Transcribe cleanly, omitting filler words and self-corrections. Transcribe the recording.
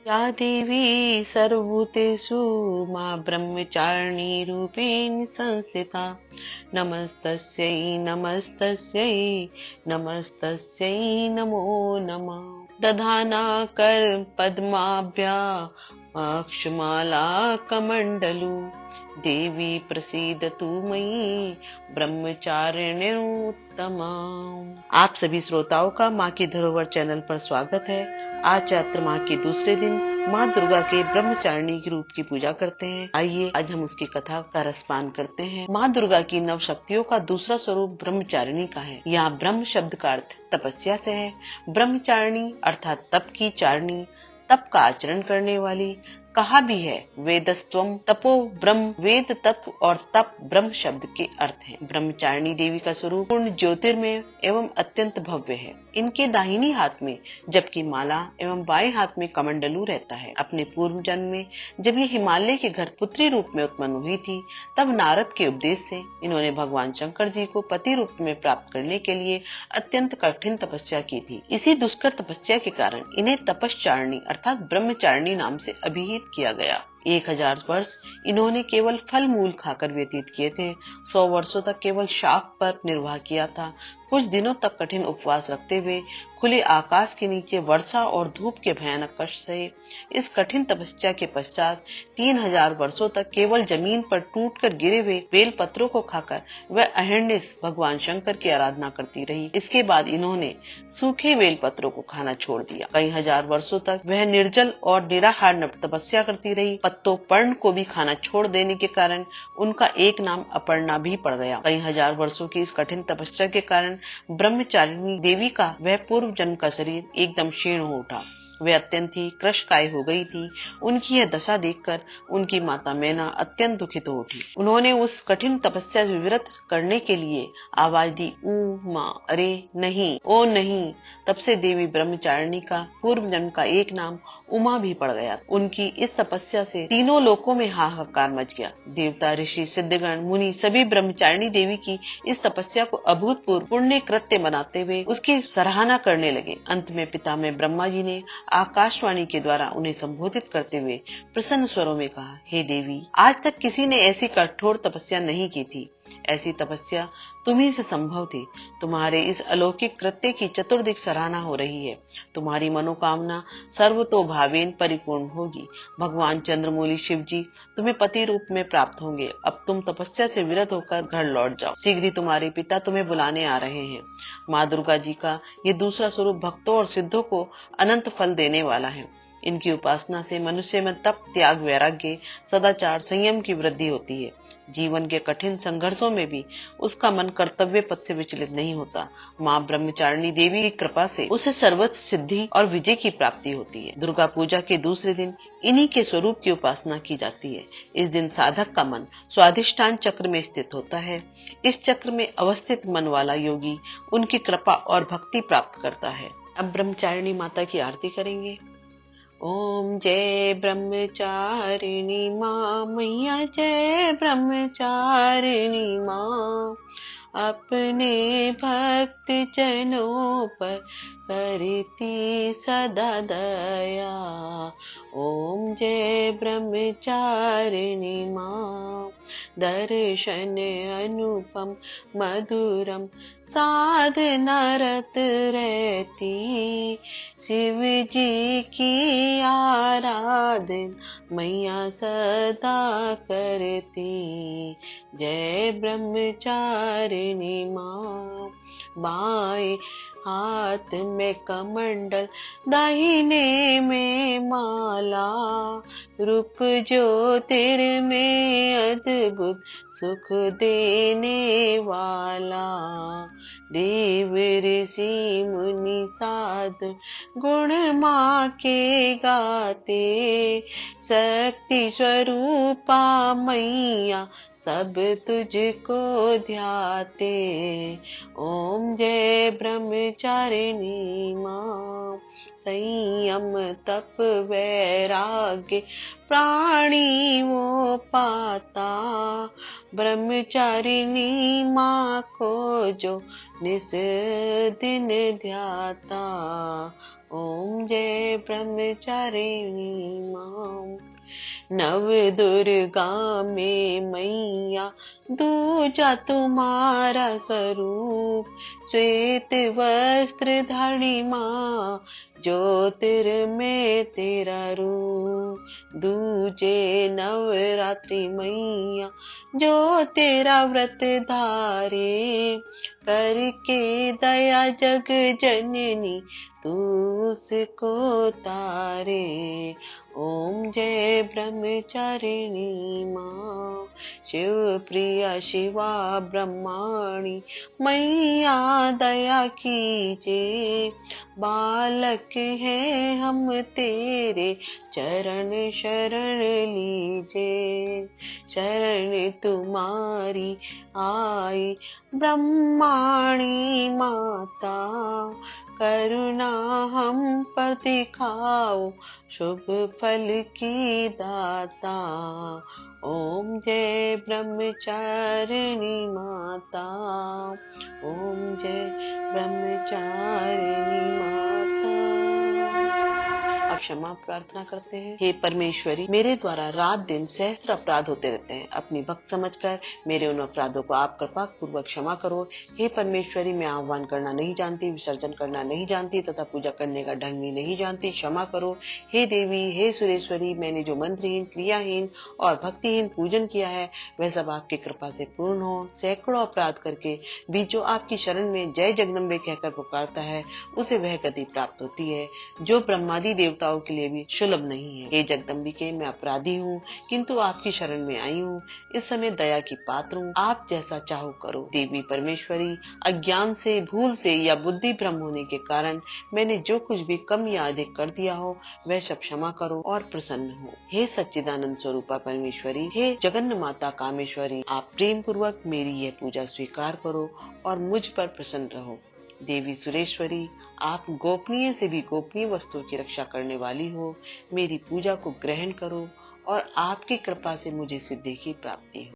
या देवी सर्वभूतेषु मां ब्रह्मचारिणी रूपेण संस्थिता नमस्तस्यै नमस्तस्यै नमस्तस्यै नमो नमः। दधाना कर पद्माभ्या अक्षमाला कमंडलु देवी प्रसीदतु मयि ब्रह्मचारिण्योत्तमा। आप सभी श्रोताओं का माँ की धरोहर चैनल पर स्वागत है। आज चैत्र माह के दूसरे दिन माँ दुर्गा के ब्रह्मचारिणी के रूप की पूजा करते हैं। आइए आज हम उसकी कथा का रसपान करते हैं। माँ दुर्गा की नव शक्तियों का दूसरा स्वरूप ब्रह्मचारिणी का है। यहाँ ब्रह्म शब्द का अर्थ तपस्या से है। ब्रह्मचारिणी अर्थात तप की चारिणी, तप का आचरण करने वाली। कहा भी है वेदस्त्वम तपो ब्रह्म, वेद तत्व और तप ब्रह्म शब्द के अर्थ हैं। ब्रह्मचारिणी देवी का स्वरूप पूर्ण ज्योतिर्मय एवं अत्यंत भव्य है। इनके दाहिनी हाथ में जबकि माला एवं बाएं हाथ में कमंडलू रहता है। अपने पूर्व जन्म में जब ये हिमालय के घर पुत्री रूप में उत्पन्न हुई थी, तब नारद के उपदेश से इन्होंने भगवान शंकर जी को पति रूप में प्राप्त करने के लिए अत्यंत कठिन तपस्या की थी। इसी दुष्कर तपस्या के कारण इन्हें तपश्चारिणी अर्थात ब्रह्मचारिणी नाम से अभिहित किया गया। 1000 वर्ष इन्होंने केवल फल मूल खाकर व्यतीत किए थे। 100 वर्षों तक केवल शाक पर निर्वाह किया था। कुछ दिनों तक कठिन उपवास रखते हुए खुले आकाश के नीचे वर्षा और धूप के भयानक कष्ट सहे। इस कठिन तपस्या के पश्चात 3000 वर्षों तक केवल जमीन पर टूटकर गिरे हुए बेल पत्रों को खाकर वह अहर्निश भगवान शंकर की आराधना करती रही। इसके बाद इन्होंने सूखे बेल पत्रों को खाना छोड़ दिया। कई हजार वर्षों तक वह निर्जल और निराहार तपस्या करती रही। पत्तों पर्ण को भी खाना छोड़ देने के कारण उनका एक नाम अपर्णा भी पड़ गया। कई हजार वर्षों की इस कठिन तपस्या के कारण ब्रह्मचारिणी देवी का वह पूर्व जन्म का शरीर एकदम क्षीण हो उठा। वे अत्यंत ही कृशकाय हो गई थी। उनकी यह दशा देखकर उनकी माता मैना अत्यंत दुखित हो उठी। उन्होंने उस कठिन तपस्या से विरत करने के लिए आवाज दी, ऊ माँ, अरे नहीं, ओ नहीं। तब से देवी ब्रह्मचारिणी का पूर्व जन्म का एक नाम उमा भी पड़ गया। उनकी इस तपस्या से तीनों लोकों में हाहाकार मच गया। देवता, ऋषि, सिद्धगण, मुनि सभी ब्रह्मचारिणी देवी की इस तपस्या को अभूतपूर्व पुण्य कृत्य बनाते हुए उसकी सराहना करने लगे। अंत में पिता में ब्रह्मा जी ने आकाशवाणी के द्वारा उन्हें संबोधित करते हुए प्रसन्न स्वरों में कहा, हे देवी, आज तक किसी ने ऐसी कठोर तपस्या नहीं की थी। ऐसी तपस्या तुम्ही से संभव थी। तुम्हारे इस अलौकिक कृत्य की चतुर्दिक सराहना हो रही है। तुम्हारी मनोकामना सर्वतोभावेन परिपूर्ण होगी। भगवान चंद्रमौली शिव जी तुम्हें पति रूप में प्राप्त होंगे। अब तुम तपस्या से विरत होकर घर लौट जाओ। शीघ्र ही तुम्हारे पिता तुम्हें बुलाने आ रहे हैं। माँ दुर्गा जी का ये दूसरा स्वरूप भक्तों और सिद्धों को अनंत फल देने वाला है। इनकी उपासना से मनुष्य में तप, त्याग, वैराग्य, सदाचार, संयम की वृद्धि होती है। जीवन के कठिन संघर्षों में भी उसका मन कर्तव्य पथ से विचलित नहीं होता। माँ ब्रह्मचारिणी देवी की कृपा से उसे सर्वत्र सिद्धि और विजय की प्राप्ति होती है। दुर्गा पूजा के दूसरे दिन इन्हीं के स्वरूप की उपासना की जाती है। इस दिन साधक का मन स्वाधिष्ठान चक्र में स्थित होता है। इस चक्र में अवस्थित मन वाला योगी उनकी कृपा और भक्ति प्राप्त करता है। अब ब्रह्मचारिणी माता की आरती करेंगे। ओम जय ब्रह्मचारिणी माँ, मैया जय ब्रह्मचारिणी माँ, अपने भक्त जनों पर करती सदा दया। ओम जय ब्रह्मचारिणी माँ, दर्शन अनुपम मधुरम साधना रत रहती, शिव जी की आराधना मैया सदा करती। जय ब्रह्मचारिणी माँ, बाएं हाथ में कमंडल, दाहिने में माला, रूप ज्योतिर्मय अद्भुत सुख देने वाला। देव ऋषि मुनि साधु गुण माँ के गाते, शक्ति स्वरूपा मैया सब तुझको ध्याते। ओम जय ब्रह्मचारिणी माँ, संयम तप वैराग्य प्राणी वो पाता। ब्रह्मचारिणी माँ को जो निस दिन ध्याता। ओम जय ब्रह्मचारिणी माँ। नव दुर्गा में मैया दूजा तुम्हारा स्वरूप। श्वेत वस्त्र धारिणी माँ, ज्योतिर्मय तेरा रूप। दूजे नवरात्रि मैया जो तेरा व्रत धारे। करके दया जग जननी तू उसको तारे। ओम जय ब्रह्मचारिणी माँ। शिव प्रिया शिवा ब्रह्माणी मैया दया कीजे। बालक है हम तेरे चरण शरण लीजे। शरण तुम्हारी आई ब्रह्माणी माता। करुणा हम पर दिखाओ शुभ फल की दाता। ओम जय ब्रह्मचारिणी माता। ओम जय ब्रह्मचारिणी माता। अब क्षमा प्रार्थना करते हैं। हे परमेश्वरी, मेरे द्वारा रात दिन सहस्त्र अपराध होते रहते हैं। अपनी भक्त समझकर मेरे उन अपराधों को आप कृपा पूर्वक क्षमा करो। हे परमेश्वरी, मैं आह्वान करना नहीं जानती, विसर्जन करना नहीं जानती तथा पूजा करने का ढंग भी नहीं जानती, क्षमा करो। हे देवी, हे सुरेश्वरी, मैंने जो मंत्रहीन, क्रियाहीन और भक्तिहीन पूजन किया है वह सब आपकी कृपा से पूर्ण हो। सैकड़ों अपराध करके भी जो आपकी शरण में जय जगदम्बे कहकर पुकारता है उसे वह गति प्राप्त होती है जो ब्रह्मादि देवताओं के लिए भी सुलभ नहीं है। हे जगदम्बिके, मैं अपराधी हूँ किंतु आपकी शरण में आई हूँ। इस समय दया की पात्र हूँ, आप जैसा चाहो करो। देवी परमेश्वरी, अज्ञान से, भूल से या बुद्धि भ्रम होने के कारण मैंने जो कुछ भी कम या अधिक कर दिया हो वह सब क्षमा करो और प्रसन्न हो। हे सच्चिदानंद स्वरूपा परमेश्वरी, हे जगन्न माता कामेश्वरी, आप प्रेम पूर्वक मेरी यह पूजा स्वीकार करो और मुझ पर प्रसन्न रहो। देवी सुरेश्वरी, आप गोपनीय से भी गोपनीय वस्तुओं की रक्षा करने वाली हो। मेरी पूजा को ग्रहण करो और आपकी कृपा से मुझे सिद्धि की प्राप्ति हो।